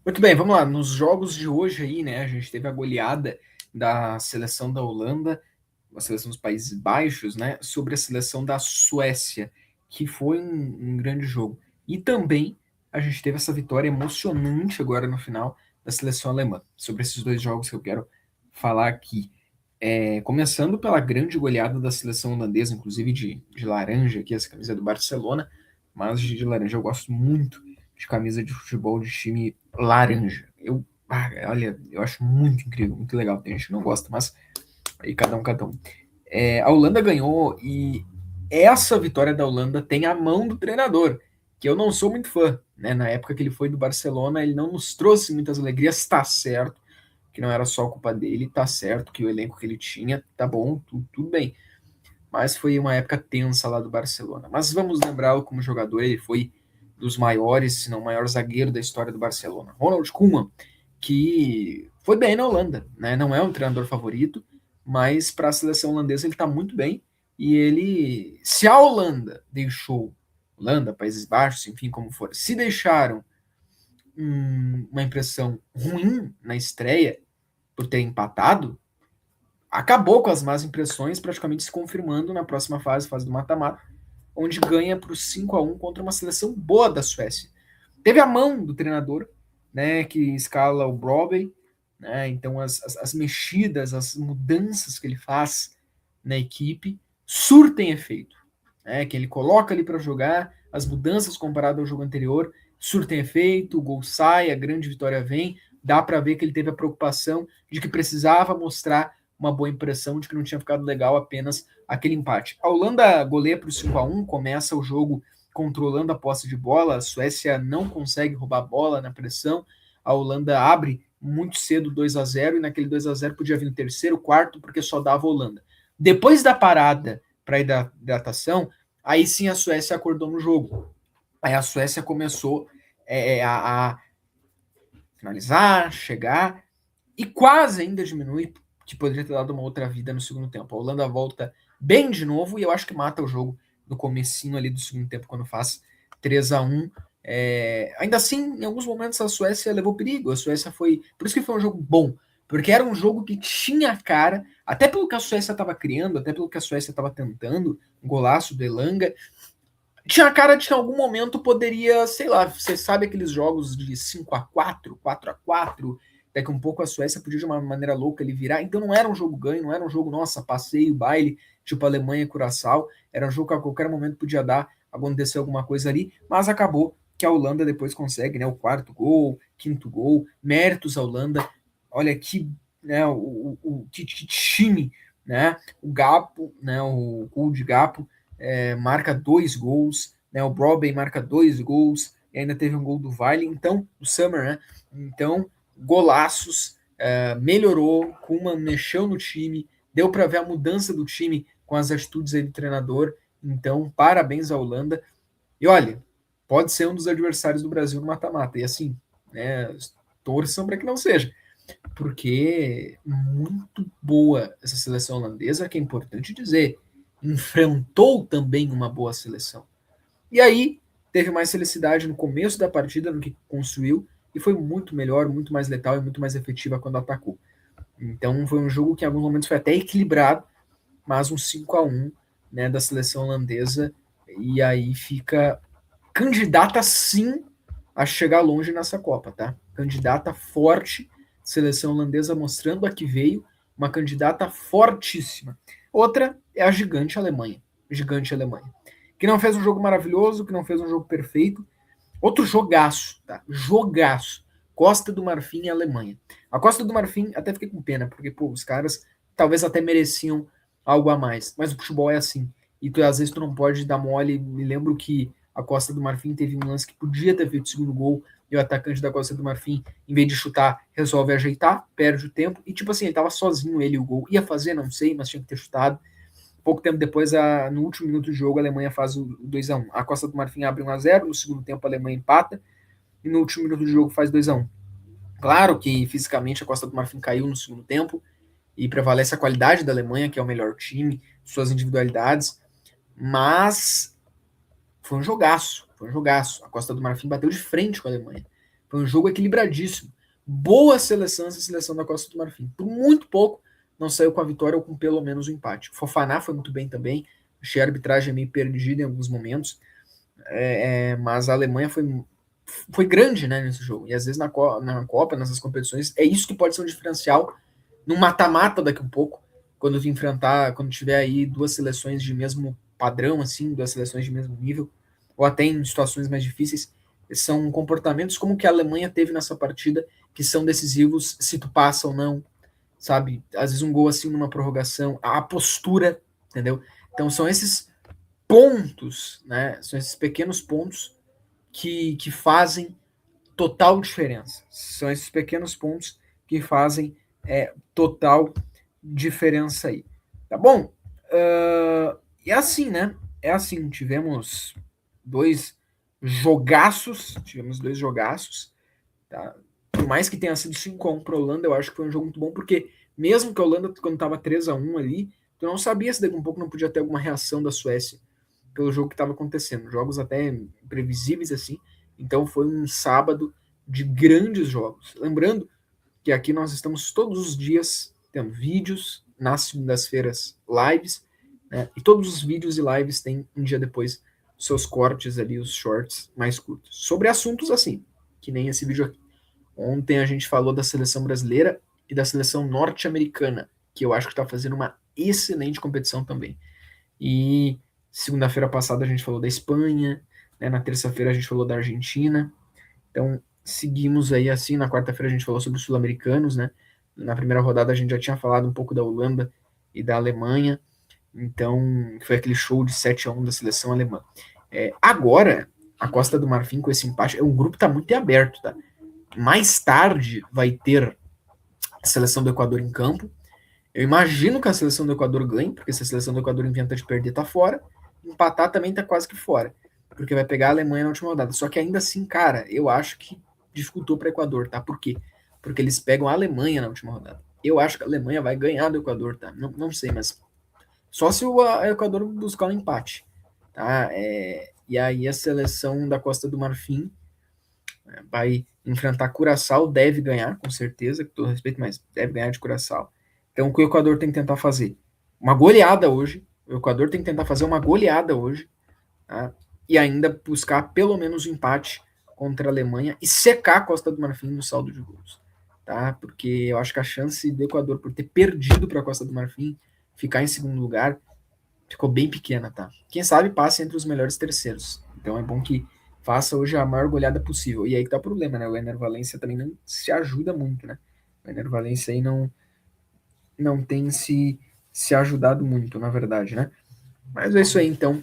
Muito bem, vamos lá. Nos jogos de hoje aí, né, a gente teve a goleada da seleção da Holanda, a seleção dos Países Baixos, né, sobre a seleção da Suécia, que foi um grande jogo. E também a gente teve essa vitória emocionante agora no final da seleção alemã. Sobre esses dois jogos que eu quero falar aqui. Começando pela grande goleada da seleção holandesa, inclusive de laranja, aqui essa camisa do Barcelona, mas de laranja eu gosto muito de camisa de futebol de time laranja. Olha, eu acho muito incrível, muito legal. Tem gente que não gosta, mas aí cada um, cada um. A Holanda ganhou e essa vitória da Holanda tem a mão do treinador, que eu não sou muito fã. Né? Na época que ele foi do Barcelona, ele não nos trouxe muitas alegrias, está certo, que não era só culpa dele, tá certo, que o elenco que ele tinha, tá bom, tudo bem. Mas foi uma época tensa lá do Barcelona. Mas vamos lembrá-lo como jogador, ele foi dos maiores, se não o maior zagueiro da história do Barcelona. Ronald Koeman, que foi bem na Holanda, né? Não é um treinador favorito, mas para a seleção holandesa ele está muito bem. E ele, se a Holanda deixou, Holanda, Países Baixos, enfim, como for, se deixaram uma impressão ruim na estreia por ter empatado, acabou com as más impressões, praticamente se confirmando na próxima fase, fase do mata-mata, onde ganha por 5-1 contra uma seleção boa da Suécia. Teve a mão do treinador, né, que escala o Brobbey, né, então as mexidas, as mudanças que ele faz na equipe surtem efeito. Né, que ele coloca ali para jogar, as mudanças comparado ao jogo anterior surtem efeito, o gol sai, a grande vitória vem, dá para ver que ele teve a preocupação de que precisava mostrar uma boa impressão de que não tinha ficado legal apenas aquele empate. A Holanda goleia para o 5-1, começa o jogo controlando a posse de bola, a Suécia não consegue roubar a bola na pressão, a Holanda abre muito cedo 2-0 e naquele 2-0 podia vir o terceiro, quarto, porque só dava a Holanda. Depois da parada para hidratação, aí sim a Suécia acordou no jogo. Aí a Suécia começou a finalizar, chegar, e quase ainda diminui, que poderia ter dado uma outra vida no segundo tempo. A Holanda volta bem de novo e eu acho que mata o jogo no comecinho ali do segundo tempo, quando faz 3-1. Ainda assim, em alguns momentos a Suécia levou perigo. A Suécia foi. Por isso que foi um jogo bom. Porque era um jogo que tinha cara, até pelo que a Suécia estava criando, até pelo que a Suécia estava tentando, um golaço do Elanga, tinha cara de que em algum momento poderia, sei lá, você sabe aqueles jogos de 5-4, 4-4, daqui um pouco a Suécia podia de uma maneira louca ele virar. Então não era um jogo ganho, não era um jogo, nossa, passeio, baile, tipo Alemanha e Curaçao. Era um jogo que a qualquer momento podia dar, acontecer alguma coisa ali, mas acabou que a Holanda depois consegue, né, o quarto gol, quinto gol, méritos à Holanda. Olha que, né, que time, né, o Gapo, né, o gol de Gapo, marca 2 gols, né? O Brobbey marca 2 gols, e ainda teve um gol do Wiley, então, o Summer, né? Então, golaços, melhorou, Koeman mexeu no time, deu para ver a mudança do time com as atitudes aí do treinador, então, parabéns à Holanda. E olha, pode ser um dos adversários do Brasil no mata-mata, e assim, né, torçam para que não seja, porque muito boa essa seleção holandesa, que é importante dizer, enfrentou também uma boa seleção. E aí teve mais felicidade no começo da partida, no que construiu, e foi muito melhor, muito mais letal e muito mais efetiva quando atacou. Então foi um jogo que em alguns momentos foi até equilibrado, mas um 5-1, né, da seleção holandesa, e aí fica candidata sim a chegar longe nessa Copa, tá? Candidata forte, seleção holandesa mostrando a que veio, uma candidata fortíssima. Outra é a gigante Alemanha, que não fez um jogo maravilhoso, que não fez um jogo perfeito. Outro jogaço, tá? Jogaço. Costa do Marfim e Alemanha. A Costa do Marfim até fiquei com pena, porque pô, os caras talvez até mereciam algo a mais, mas o futebol é assim. E tu, às vezes tu não pode dar mole. Me lembro que a Costa do Marfim teve um lance que podia ter feito o segundo gol, e o atacante da Costa do Marfim, em vez de chutar, resolve ajeitar, perde o tempo, e tipo assim, ele tava sozinho, ele e o gol. Ia fazer, não sei, mas tinha que ter chutado. Pouco tempo depois, no último minuto do jogo, a Alemanha faz o 2-1. A Costa do Marfim abre 1-0, no segundo tempo a Alemanha empata, e no último minuto do jogo faz 2-1. Claro que fisicamente a Costa do Marfim caiu no segundo tempo, e prevalece a qualidade da Alemanha, que é o melhor time, suas individualidades, mas foi um jogaço, foi um jogaço. A Costa do Marfim bateu de frente com a Alemanha. Foi um jogo equilibradíssimo. Boa seleção essa seleção da Costa do Marfim. Por muito pouco não saiu com a vitória ou com pelo menos o empate. O Fofaná foi muito bem também. Achei a arbitragem meio perdida em alguns momentos. Mas a Alemanha foi grande, né, nesse jogo. E às vezes na Copa, nessas competições, é isso que pode ser um diferencial no mata-mata daqui a pouco, quando tu enfrentar, quando tiver aí duas seleções de mesmo padrão, assim, duas seleções de mesmo nível, ou até em situações mais difíceis, são comportamentos como que a Alemanha teve nessa partida, que são decisivos se tu passa ou não, sabe? Às vezes um gol assim numa prorrogação, a postura, entendeu? Então são esses pontos, né? São esses pequenos pontos que fazem total diferença. São esses pequenos pontos que fazem total diferença aí. Tá bom? E é assim, né? É assim, tivemos dois jogaços, tá? Por mais que tenha sido 5-1 para a Holanda, eu acho que foi um jogo muito bom, porque mesmo que a Holanda, quando estava 3-1 ali, tu não sabia se daqui a um pouco não podia ter alguma reação da Suécia pelo jogo que estava acontecendo. Jogos até previsíveis assim. Então foi um sábado de grandes jogos. Lembrando que aqui nós estamos todos os dias tendo vídeos, nas segundas-feiras lives, né? E todos os vídeos e lives têm um dia depois seus cortes ali, os shorts mais curtos. Sobre assuntos assim, que nem esse vídeo aqui. Ontem a gente falou da seleção brasileira e da seleção norte-americana, que eu acho que está fazendo uma excelente competição também. E segunda-feira passada a gente falou da Espanha, né? Na terça-feira a gente falou da Argentina. Então, seguimos aí assim. Na quarta-feira a gente falou sobre os sul-americanos, né? Na primeira rodada a gente já tinha falado um pouco da Holanda e da Alemanha. Então, foi aquele show de 7-1 da seleção alemã. Agora, a Costa do Marfim com esse empate, o grupo está muito aberto, tá? Mais tarde vai ter a seleção do Equador em campo. Eu imagino que a seleção do Equador ganhe, porque se a seleção do Equador inventa de perder, tá fora. Empatar também tá quase que fora, porque vai pegar a Alemanha na última rodada. Só que ainda assim, cara, eu acho que dificultou para o Equador, tá? Por quê? Porque eles pegam a Alemanha na última rodada. Eu acho que a Alemanha vai ganhar do Equador, tá? Não sei, mas só se o Equador buscar um empate, tá? E aí a seleção da Costa do Marfim vai enfrentar Curaçao, deve ganhar, com certeza, com todo respeito, mas deve ganhar de Curaçao. Então, o que o Equador tem que tentar fazer? Uma goleada hoje. O Equador tem que tentar fazer uma goleada hoje, tá? E ainda buscar pelo menos um empate contra a Alemanha e secar a Costa do Marfim no saldo de gols, tá? Porque eu acho que a chance do Equador, por ter perdido para a Costa do Marfim, ficar em segundo lugar, ficou bem pequena, tá? Quem sabe passe entre os melhores terceiros. Então é bom que faça hoje a maior goleada possível. E aí que tá o problema, né? O Ener Valencia também não se ajuda muito, né? O Ener Valencia aí não tem se ajudado muito, na verdade, né? Mas é isso aí, então.